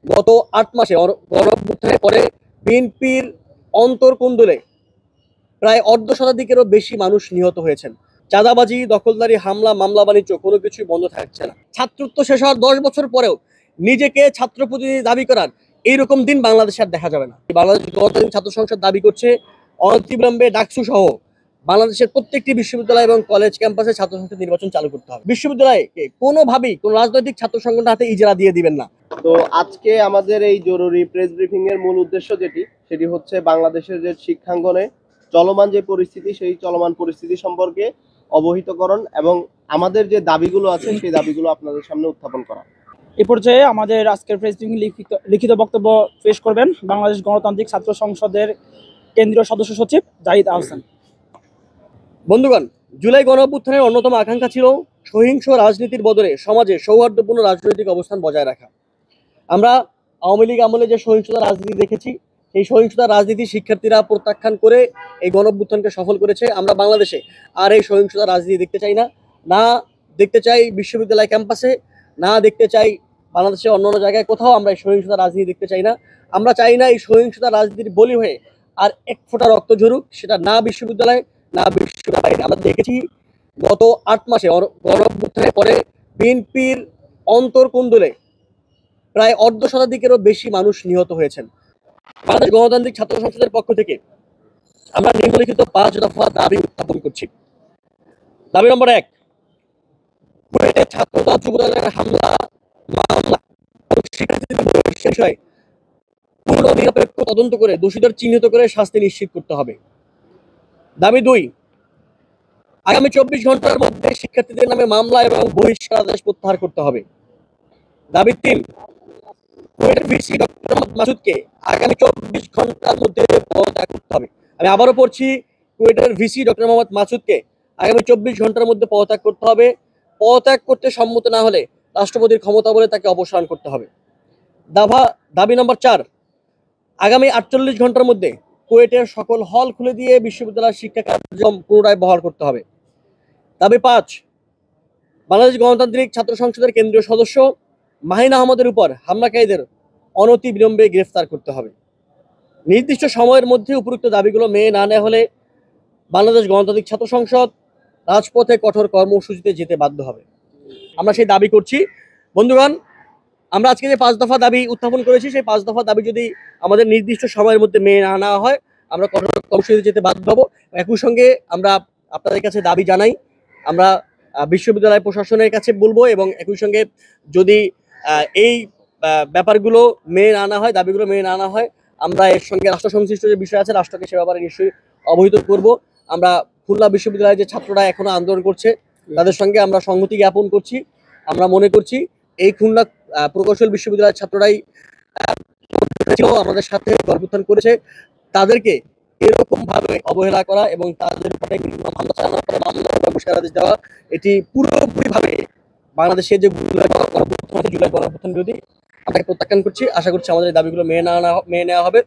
গত ৮ মাসে গণঅভ্যুত্থানের পরে বিএনপির অন্তর্কোন্দলে প্রায় অর্ধ শতাধিকেরও বেশি মানুষ নিহত হয়েছেন। চাঁদাবাজি, দখলদারি, হামলা, মামলা, বাণিজ্য কোনো কিছুই বন্ধ থাকছে না। ছাত্রত্ব শেষ হওয়ার ১০ বছর পরেও নিজেকে ছাত্র প্রতিনিধি দাবি করার এইরকম দিন বাংলাদেশে আর দেখা যাবে না। বাংলাদেশ গণতান্ত্রিক ছাত্র সংসদ দাবি করছে অনতিবিলম্বে ডাকসু সহ বাংলাদেশের প্রত্যেকটি বিশ্ববিদ্যালয় এবং কলেজ ক্যাম্পাসে ছাত্র সংসদ নির্বাচন চালু করতে হবে। বিশ্ববিদ্যালয়কে কোনোভাবেই কোনো রাজনৈতিক ছাত্র সংগঠনের হাতে ইজারা দিয়ে দিবেন না। তো আজকে আমাদের এই জরুরি প্রেস ব্রিফিং এর মূল উদ্দেশ্য সেটি হচ্ছে বাংলাদেশের যে শিক্ষাঙ্গনে চলমান যে পরিস্থিতি, সেই চলমান পরিস্থিতি সম্পর্কে অবহিতকরণ এবং আমাদের যে দাবিগুলো আছে সেই দাবিগুলো আপনাদের সামনে উত্থাপন করা। এ পর্যায়ে আমাদের আজকের প্রেস ব্রিফিং লিখিত বক্তব্য পেশ করবেন বাংলাদেশ গণতান্ত্রিক ছাত্র সংসদের কেন্দ্রীয় সদস্য সচিব জাহিদ আহসান। বন্ধুগণ, জুলাই গণঅভ্যুত্থানের অন্যতম আকাঙ্ক্ষা ছিল সহিংস রাজনীতির বদলে সমাজে সৌহার্দ্যপূর্ণ রাজনৈতিক অবস্থান বজায় রাখা। আমরা আওয়ামী লীগ আমলে যে সহিংসতা রাজনীতি দেখেছি, সেই সহিংসতা রাজনীতি শিক্ষার্থীরা প্রত্যাখ্যান করে এই গণঅভ্যুত্থানকে সফল করেছে। আমরা বাংলাদেশে আর এই সহিংসতা রাজনীতি দেখতে চাই না। না দেখতে চাই বিশ্ববিদ্যালয় ক্যাম্পাসে, না দেখতে চাই বাংলাদেশের অন্য অন্য জায়গায়, কোথাও আমরা এই সহিংসতা রাজনীতি দেখতে চাই না। আমরা চাই না এই সহিংসতা রাজনীতির বলি হয়ে আর এক ফোঁটা রক্ত ঝরুক, সেটা না বিশ্ববিদ্যালয় না বিশ্ববিদ্যালয়। আমরা দেখেছি গত ৮ মাসে গণঅভ্যুত্থানের পরে বিএনপির অন্তর্কোন্দলে প্রায় অর্ধ শতাধিকেরও বেশি মানুষ নিহত হয়েছেন। বাংলাদেশ গণতান্ত্রিক ছাত্র সংসদের পক্ষ থেকে আমরা নিম্নলিখিত ৫ দফা দাবি উত্থাপন করছি। দাবি নম্বর ১, কুয়েটে ছাত্রদল যুবদলের হামলা, মামলা এবং শিক্ষার্থীদের বিষয়ে পূর্ণ নিরপেক্ষ তদন্ত করে দোষীদের চিহ্নিত করে শাস্তি নিশ্চিত করতে হবে। দাবি ২, আগামী ২৪ ঘন্টার মধ্যে শিক্ষার্থীদের নামে মামলা এবং বহিষ্কার আদেশ প্রত্যাহার করতে হবে। দাবি ৩, কুয়েটের ভিসি ডক্টর মোহাম্মদ মাসুদকে আগামী ২৪ ঘন্টার মধ্যে পদত্যাগ করতে হবে। আমি আবারও পড়ছি, কুয়েটের ভিসি ডক্টর মোহাম্মদ মাসুদকে আগামী ২৪ ঘন্টার মধ্যে পদত্যাগ করতে হবে। পদত্যাগ করতে সম্মত না হলে রাষ্ট্রপতির ক্ষমতা বলে তাকে অপসারণ করতে হবে। দাবি নম্বর ৪, আগামী ৪৮ ঘন্টার মধ্যে কুয়েটের সকল হল খুলে দিয়ে বিশ্ববিদ্যালয়ের শিক্ষা কার্যক্রম পুনরায় বহাল করতে হবে। দাবি ৫, বাংলাদেশ গণতান্ত্রিক ছাত্র সংসদের কেন্দ্রীয় সদস্য মাহিন আহমদের উপর হামলাকারীদের অনতি বিলম্বে গ্রেফতার করতে হবে। নির্দিষ্ট সময়ের মধ্যে উপযুক্ত দাবিগুলো মেনে না নেওয়া হলে বাংলাদেশ গণতান্ত্রিক ছাত্র সংসদ রাজপথে কঠোর কর্মসূচিতে যেতে বাধ্য হবে। আমরা সেই দাবি করছি। বন্ধুগণ, আমরা আজকে যে ৫ দফা দাবি উত্থাপন করেছি, সেই ৫ দফা দাবি যদি আমাদের নির্দিষ্ট সময়ের মধ্যে মেনে না নেওয়া হয়, আমরা কঠোর কর্মসূচিতে যেতে বাধ্য হব। একই সঙ্গে আমরা আপনাদের কাছে দাবি জানাই, আমরা বিশ্ববিদ্যালয় প্রশাসনের কাছে বলবো এবং একই সঙ্গে যদি এই ব্যাপারগুলো মেনে না আনা হয়, দাবিগুলো মেনে না আনা হয়, আমরা এর সঙ্গে রাষ্ট্র সংশ্লিষ্ট যে বিষয় আছে, রাষ্ট্রকে সে ব্যাপারে নিশ্চয়ই অবহিত করব। আমরা খুলনা বিশ্ববিদ্যালয়ের যে ছাত্ররা এখনো আন্দোলন করছে, তাদের সঙ্গে আমরা সংহতি জ্ঞাপন করছি। আমরা মনে করছি এই খুলনা প্রকৌশল বিশ্ববিদ্যালয়ের ছাত্ররাই আমাদের সাথে গণঅভ্যুত্থান করেছে। তাদেরকে এরকম ভাবে অবহেলা করা এবং তাদের উপরে মামলা চালানোর পরে মামলা বহিষ্কার আদেশ দেওয়া, এটি পুরোপুরি ভাবে বাংলাদেশের যে জুলাই গণঅভ্যুত্থান বিরোধী, আমরা প্রত্যাখ্যান করছি। আশা করছি আমাদের দাবিগুলো মেনে নেওয়া হবে।